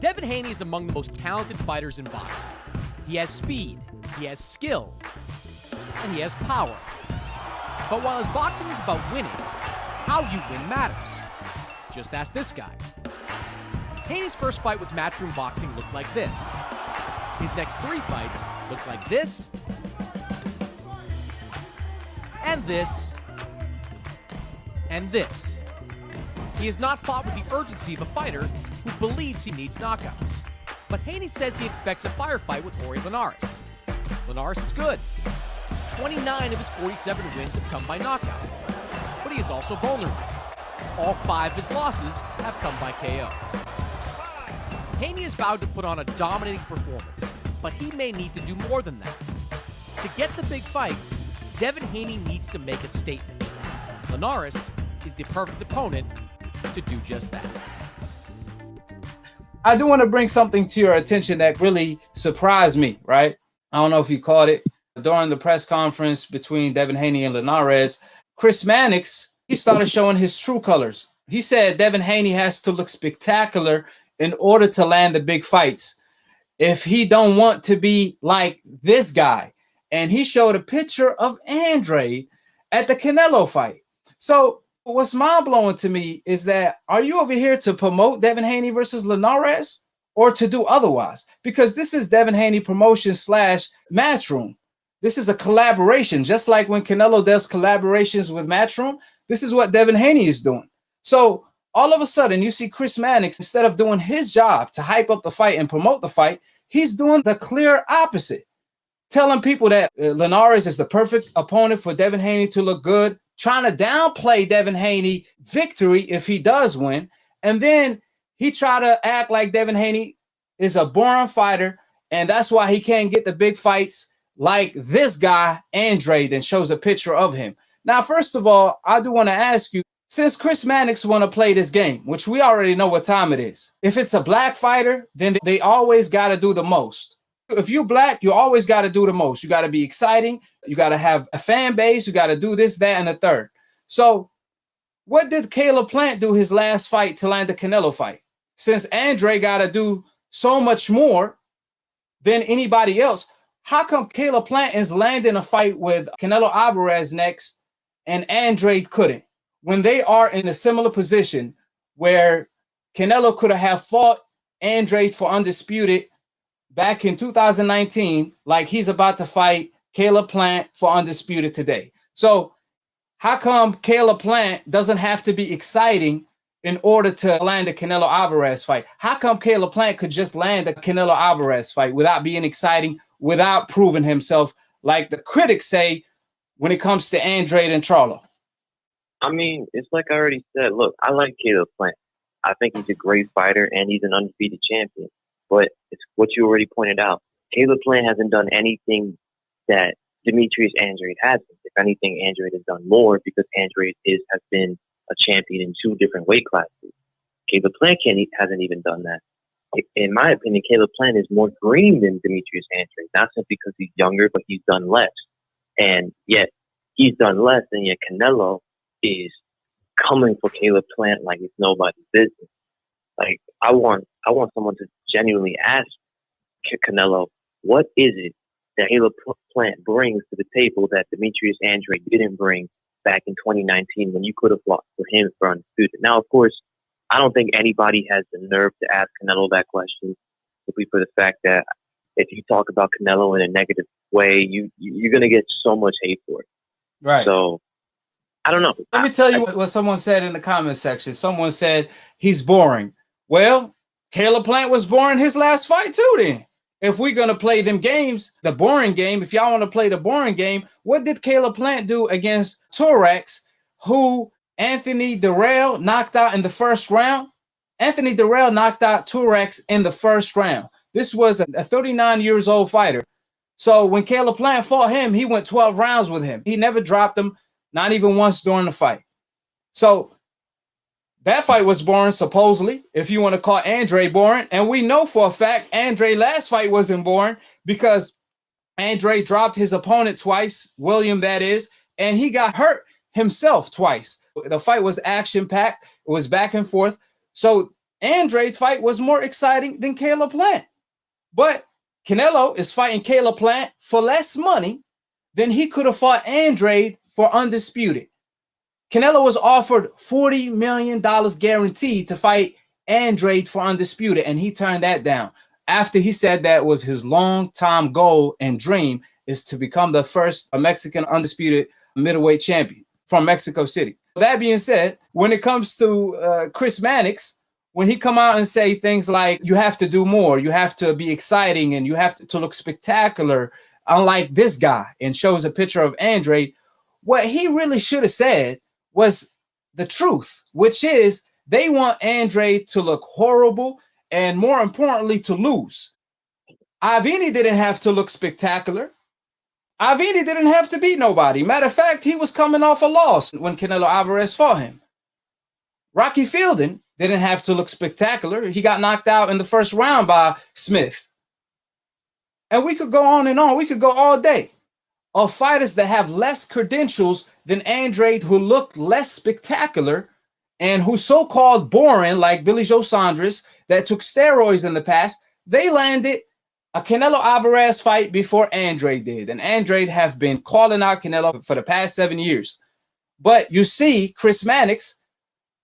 Devin Haney is among the most talented fighters in boxing. He has speed, he has skill, and he has power. But while his boxing is about winning, how you win matters. Just ask this guy. Haney's first fight with Matchroom Boxing looked like this. His next 3 fights looked like this, and this, and this. He has not fought with the urgency of a fighter who believes he needs knockouts. But Haney says he expects a firefight with Jorge Linares. Linares is good. 29 of his 47 wins have come by knockout. But he is also vulnerable. All 5 of his losses have come by KO. Haney has vowed to put on a dominating performance, but he may need to do more than that. To get the big fights, Devin Haney needs to make a statement. Linares is the perfect opponent to do just that. I do want to bring something to your attention that really surprised me, right? I don't know if you caught it. During the press conference between Devin Haney and Linares, Chris Mannix, he started showing his true colors. He said Devin Haney has to look spectacular in order to land the big fights if he don't want to be like this guy. And he showed a picture of Andrade at the Canelo fight. So what's mind-blowing to me is that, are you over here to promote Devin Haney versus Linares or to do otherwise? Because this is Devin Haney promotion / Matchroom. This is a collaboration, just like when Canelo does collaborations with Matchroom. This is what Devin Haney is doing. So all of a sudden, you see Chris Mannix, instead of doing his job to hype up the fight and promote the fight, he's doing the clear opposite, telling people that Linares is the perfect opponent for Devin Haney to look good, trying to downplay Devin Haney victory if he does win. And then he try to act like Devin Haney is a boring fighter, and that's why he can't get the big fights like this guy, Andrade, and shows a picture of him. Now, first of all, I do want to ask you, since Chris Mannix want to play this game, which we already know what time it is, if it's a black fighter, then they always got to do the most. If you're black, you always got to do the most. You got to be exciting. You got to have a fan base. You got to do this, that, and the third. So what did Caleb Plant do his last fight to land the Canelo fight? Since Andrade got to do so much more than anybody else, how come Caleb Plant is landing a fight with Canelo Alvarez next and Andrade couldn't? When they are in a similar position where Canelo could have fought Andrade for undisputed back in 2019, like he's about to fight Caleb Plant for undisputed today. So how come Caleb Plant doesn't have to be exciting in order to land the Canelo Alvarez fight? How come Caleb Plant could just land the Canelo Alvarez fight without being exciting, without proving himself, like the critics say when it comes to Andrade and Charlo? I mean, it's like I already said. Look, I like Caleb Plant. I think he's a great fighter, and he's an undefeated champion. But it's what you already pointed out. Caleb Plant hasn't done anything that Demetrius Andrade hasn't. If anything, Andrade has done more because Andrade has been a champion in 2 different weight classes. Caleb Plant hasn't even done that. In my opinion, Caleb Plant is more green than Demetrius Andrade, not simply because he's younger, but he's done less. And yet, he's done less, and yet Canelo is coming for Caleb Plant like it's nobody's business. Like, I want someone to genuinely ask Canelo, what is it that Caleb Plant brings to the table that Demetrius Andrade didn't bring back in 2019 when you could have fought for him for undisputed? Now, of course, I don't think anybody has the nerve to ask Canelo that question, simply for the fact that if you talk about Canelo in a negative way, you're going to get so much hate for it. Right. So, I don't know. Let me tell you what someone said in the comment section. Someone said he's boring. Well, Caleb Plant was boring his last fight too then. If we're going to play them games, the boring game, if y'all want to play the boring game, what did Caleb Plant do against Turex, who Anthony Dirrell knocked out in the first round? Anthony Dirrell knocked out Turex in the first round. This was a 39-year-old fighter. So when Caleb Plant fought him, he went 12 rounds with him. He never dropped him, not even once during the fight. So that fight was boring, supposedly, if you want to call Andrade boring. And we know for a fact Andrade's last fight wasn't boring because Andrade dropped his opponent twice, William that is, and he got hurt himself twice. The fight was action-packed. It was back and forth. So Andrade fight was more exciting than Caleb Plant. But Canelo is fighting Caleb Plant for less money than he could have fought Andrade for Undisputed. Canelo was offered $40 million guaranteed to fight Andrade for Undisputed, and he turned that down after he said that was his long-time goal and dream is to become the first Mexican undisputed middleweight champion from Mexico City. That being said, when it comes to Chris Mannix, when he come out and say things like, you have to do more, you have to be exciting, and you have to look spectacular, unlike this guy, and shows a picture of Andrade, what he really should have said was the truth, which is they want Andrade to look horrible and, more importantly, to lose. Haney didn't have to look spectacular. Haney didn't have to beat nobody. Matter of fact, he was coming off a loss when Canelo Alvarez fought him. Rocky Fielding didn't have to look spectacular. He got knocked out in the first round by Smith. And we could go on and on. We could go all day of fighters that have less credentials than Andrade, who looked less spectacular and who so-called boring, like Billy Joe Saunders, that took steroids in the past. They landed a Canelo Alvarez fight before Andrade did. And Andrade have been calling out Canelo for the past 7 years. But you see Chris Mannix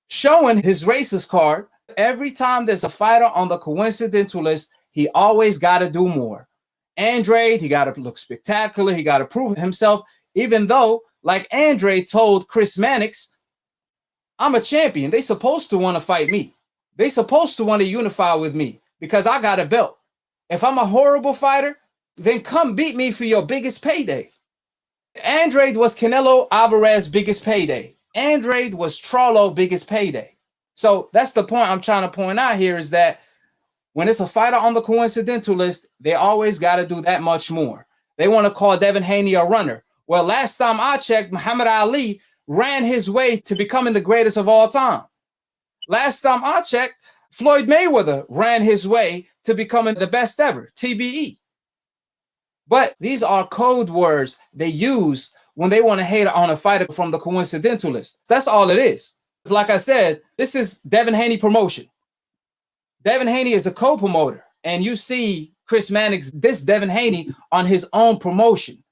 showing his racist card. Every time there's a fighter on the coincidental list, he always got to do more. Andrade, he got to look spectacular. He got to prove himself, even though, like Andrade told Chris Mannix, I'm a champion. They supposed to want to fight me. They supposed to want to unify with me because I got a belt. If I'm a horrible fighter, then come beat me for your biggest payday. Andrade was Canelo Alvarez's biggest payday. Andrade was Charlo's biggest payday. So that's the point I'm trying to point out here, is that when it's a fighter on the coincidental list, they always got to do that much more. They want to call Devin Haney a runner. Well, last time I checked, Muhammad Ali ran his way to becoming the greatest of all time. Last time I checked, Floyd Mayweather ran his way to becoming the best ever, TBE. But these are code words they use when they want to hate on a fighter from the coincidental list. That's all it is. It's like I said, this is Devin Haney promotion. Devin Haney is a co-promoter, and you see Chris Mannix diss Devin Haney on his own promotion.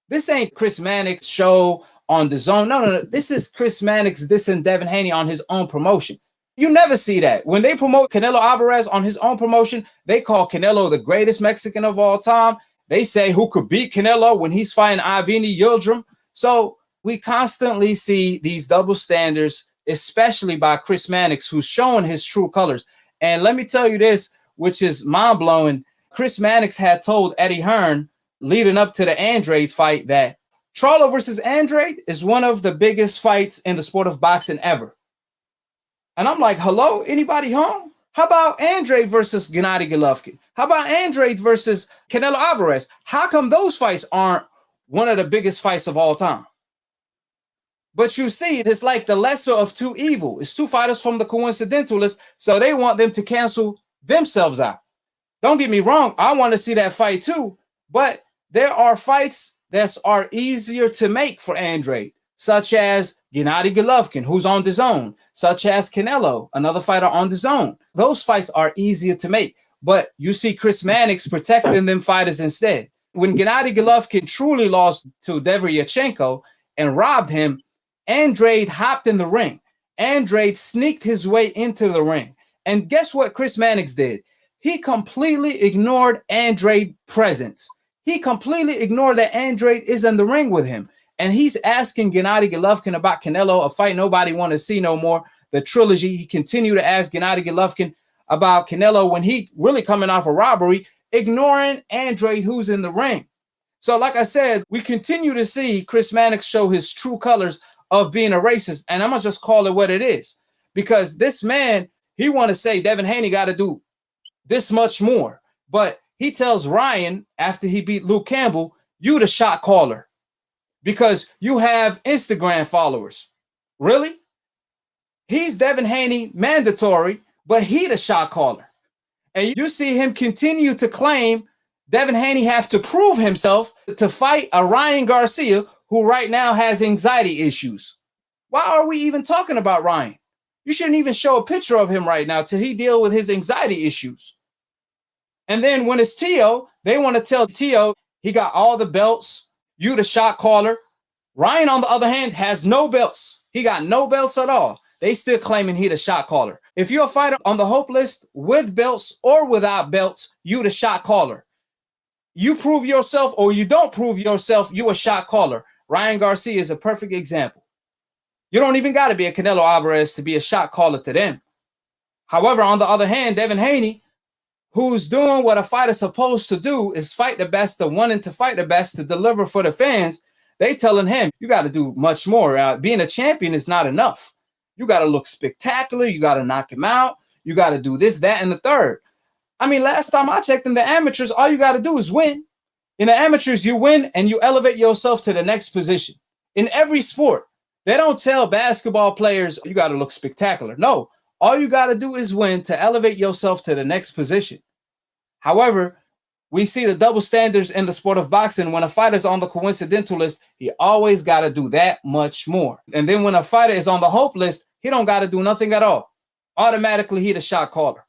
This ain't Chris Mannix show on the DAZN. No. This is Chris Mannix dissing Devin Haney on his own promotion. You never see that. When they promote Canelo Alvarez on his own promotion, they call Canelo the greatest Mexican of all time. They say who could beat Canelo when he's fighting Avni Yildirim. So we constantly see these double standards, especially by Chris Mannix, who's showing his true colors. And let me tell you this, which is mind-blowing. Chris Mannix had told Eddie Hearn leading up to the Andrade fight that Charlo versus Andrade is one of the biggest fights in the sport of boxing ever. And I'm like, hello, anybody home? How about Andrade versus Gennady Golovkin? How about Andrade versus Canelo Alvarez? How come those fights aren't one of the biggest fights of all time? But you see, it's like the lesser of two evils. It's two fighters from the coincidental list, so they want them to cancel themselves out. Don't get me wrong, I want to see that fight too, but there are fights that are easier to make for Andrade, such as Gennady Golovkin, who's on DAZN, such as Canelo, another fighter on DAZN. Those fights are easier to make, but you see Chris Mannix protecting them fighters instead. When Gennady Golovkin truly lost to Deveryachenko and robbed him, Andrade hopped in the ring. Andrade sneaked his way into the ring. And guess what Chris Mannix did? He completely ignored Andrade's presence. He completely ignored that Andrade is in the ring with him. And he's asking Gennady Golovkin about Canelo, a fight nobody want to see no more, the trilogy. He continued to ask Gennady Golovkin about Canelo when he really coming off a robbery, ignoring Andrade, who's in the ring. So like I said, we continue to see Chris Mannix show his true colors of being a racist. And I'm going to just call it what it is. Because this man, he want to say Devin Haney got to do this much more. But he tells Ryan after he beat Luke Campbell, you the shot caller. Because you have Instagram followers. Really? He's Devin Haney mandatory, but he the shot caller. And you see him continue to claim Devin Haney have to prove himself to fight a Ryan Garcia who right now has anxiety issues. Why are we even talking about Ryan? You shouldn't even show a picture of him right now till he deal with his anxiety issues. And then when it's Tio, they want to tell Tio he got all the belts, you the shot caller. Ryan, on the other hand, has no belts. He got no belts at all. They still claiming he the shot caller. If you're a fighter on the Hope list with belts or without belts, you the shot caller. You prove yourself or you don't prove yourself, you a shot caller. Ryan Garcia is a perfect example. You don't even got to be a Canelo Alvarez to be a shot caller to them. However, on the other hand, Devin Haney, who's doing what a fighter's supposed to do, is fight the best, the wanting to fight the best, to deliver for the fans. They telling him, you got to do much more. Being a champion is not enough. You got to look spectacular. You got to knock him out. You got to do this, that, and the third. I mean, last time I checked in the amateurs, all you got to do is win. In the amateurs, you win and you elevate yourself to the next position. In every sport, they don't tell basketball players, you got to look spectacular. No, all you got to do is win to elevate yourself to the next position. However, we see the double standards in the sport of boxing. When a fighter's on the coincidental list, he always got to do that much more. And then when a fighter is on the Hope list, he don't got to do nothing at all. Automatically, he the shot caller.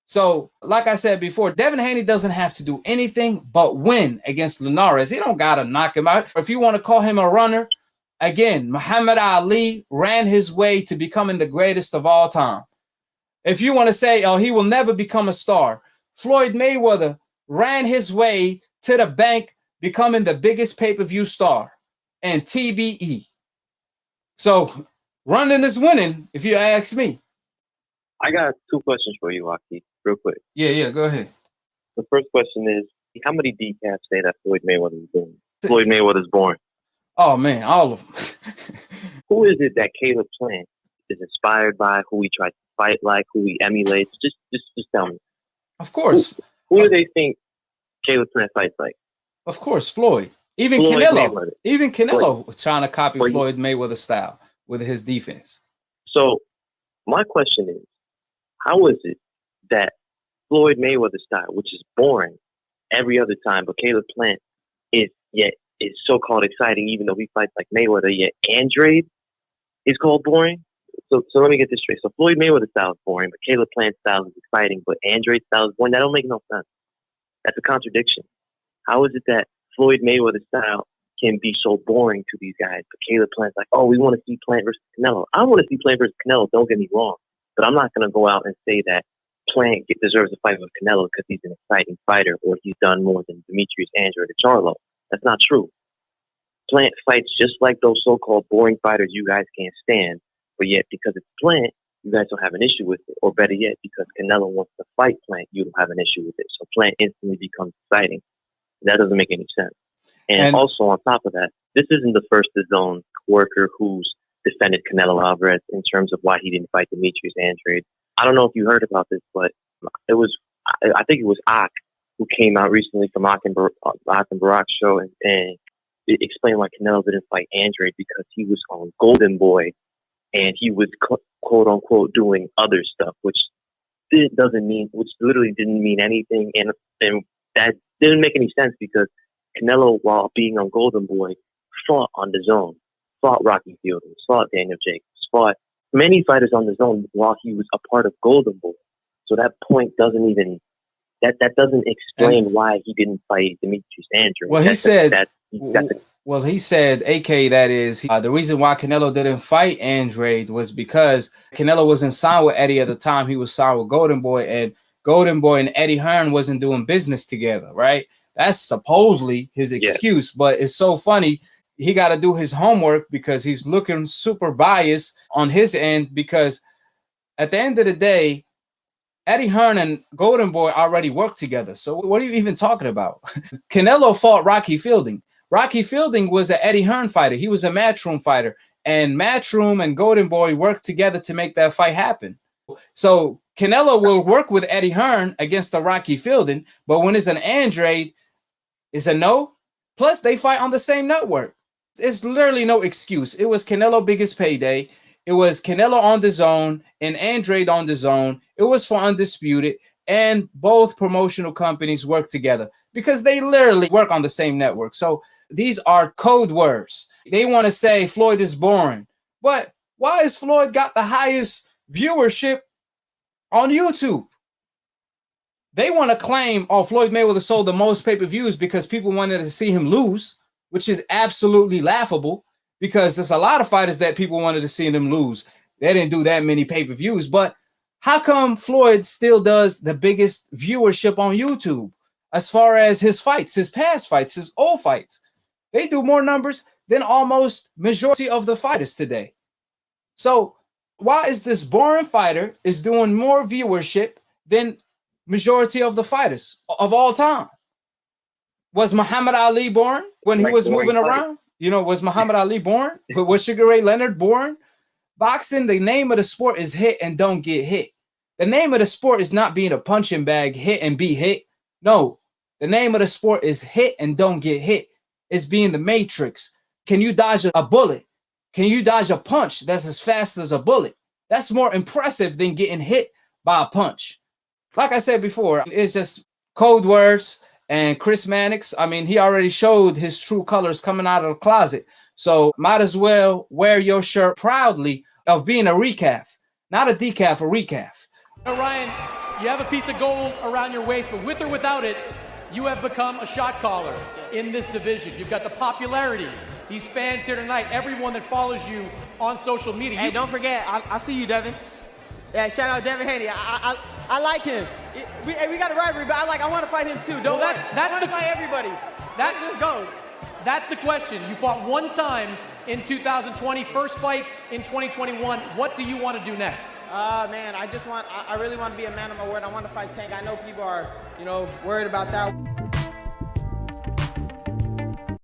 So, like I said before, Devin Haney doesn't have to do anything but win against Linares. He don't got to knock him out. If you want to call him a runner, again, Muhammad Ali ran his way to becoming the greatest of all time. If you want to say, oh, he will never become a star, Floyd Mayweather ran his way to the bank, becoming the biggest pay-per-view star, and TBE. So running is winning, if you ask me. I got two questions for you, Aki, real quick. Yeah, go ahead. The first question is, how many decaps say that Floyd Mayweather is born? Floyd Mayweather's born. Oh, man, all of them. Who is it that Caleb Plant is inspired by, who he tries to fight like, who he emulates? Just tell me. Of course. Who do they think Caleb Plant fights like? Of course, Floyd. Even Floyd Canelo. Mayweather. Even Canelo was trying to copy Floyd Mayweather's style with his defense. So my question is, how is it that Floyd Mayweather's style, which is boring every other time, but Caleb Plant is so-called exciting, even though he fights like Mayweather, yet Andrade is called boring? So let me get this straight. So Floyd Mayweather's style is boring, but Caleb Plant's style is exciting, but Andrade's style is boring. That don't make no sense. That's a contradiction. How is it that Floyd Mayweather's style can be so boring to these guys, but Caleb Plant's like, oh, we want to see Plant versus Canelo. I want to see Plant versus Canelo, don't get me wrong, but I'm not going to go out and say that Plant deserves a fight with Canelo because he's an exciting fighter or he's done more than Demetrius Andrade or Charlo. That's not true. Plant fights just like those so-called boring fighters you guys can't stand, but yet because it's Plant, you guys don't have an issue with it. Or better yet, because Canelo wants to fight Plant, you don't have an issue with it. So Plant instantly becomes exciting. That doesn't make any sense. And also on top of that, this isn't the first DAZN worker who's defended Canelo Alvarez in terms of why he didn't fight Demetrius Andrade. I don't know if you heard about this, but I think it was Ak who came out recently from Ak and Barak's show and explained why Canelo didn't fight Andrade because he was on Golden Boy and he was quote unquote doing other stuff, which literally didn't mean anything, and that didn't make any sense because Canelo, while being on Golden Boy, fought on DAZN, fought Rocky Fielding, fought Daniel Jacobs, fought many fighters on DAZN while he was a part of Golden Boy. So that point doesn't even that doesn't explain why he didn't fight Demetrius Andrade. Well, he said, AKHi, that is, the reason why Canelo didn't fight Andrade was because Canelo wasn't signed with Eddie at the time. He was signed with Golden Boy, and Golden Boy and Eddie Hearn wasn't doing business together, right? That's supposedly his excuse, but it's so funny. He got to do his homework because he's looking super biased on his end because at the end of the day, Eddie Hearn and Golden Boy already worked together. So what are you even talking about? Canelo fought Rocky Fielding. Rocky Fielding was an Eddie Hearn fighter. He was a Matchroom fighter. And Matchroom and Golden Boy worked together to make that fight happen. So Canelo will work with Eddie Hearn against the Rocky Fielding, but when it's an Andrade, it's a no. Plus, they fight on the same network. It's literally no excuse. It was Canelo biggest payday. It was Canelo on DAZN and Andrade on DAZN. It was for Undisputed, and both promotional companies work together because they literally work on the same network. So these are code words. They want to say Floyd is boring, but why is Floyd got the highest viewership on YouTube. They want to claim, oh, Floyd Mayweather sold the most pay-per-views because people wanted to see him lose, which is absolutely laughable because there's a lot of fighters that people wanted to see them lose. They didn't do that many pay-per-views, but how come Floyd still does the biggest viewership on YouTube as far as his fights, his past fights, his old fights? They do more numbers than almost majority of the fighters today. So why is this boring fighter is doing more viewership than majority of the fighters of all time? Was Muhammad Ali born when he was moving around? You know, was Muhammad Ali born? Was Sugar Ray Leonard born? Boxing, the name of the sport is hit and don't get hit. The name of the sport is not being a punching bag, hit and be hit. No, the name of the sport is hit and don't get hit. It's being the Matrix. Can you dodge a bullet? Can you dodge a punch that's as fast as a bullet? That's more impressive than getting hit by a punch. Like I said before, it's just code words. And Chris Mannix, I mean, he already showed his true colors coming out of the closet. So might as well wear your shirt proudly of being a recalf, not a decaf, a recalf. Now, Ryan, you have a piece of gold around your waist, but with or without it, you have become a shot caller in this division. You've got the popularity. These fans here tonight, everyone that follows you on social media. Hey, don't forget, I see you, Devin. Yeah, shout out Devin Haney. I like him. We got a rivalry, but I want to fight him too. Don't worry. I want to fight everybody. Let's go. That's the question. You fought one time in 2020, first fight in 2021. What do you want to do next? Man, I really want to be a man of my word. I want to fight Tank. I know people are, worried about that.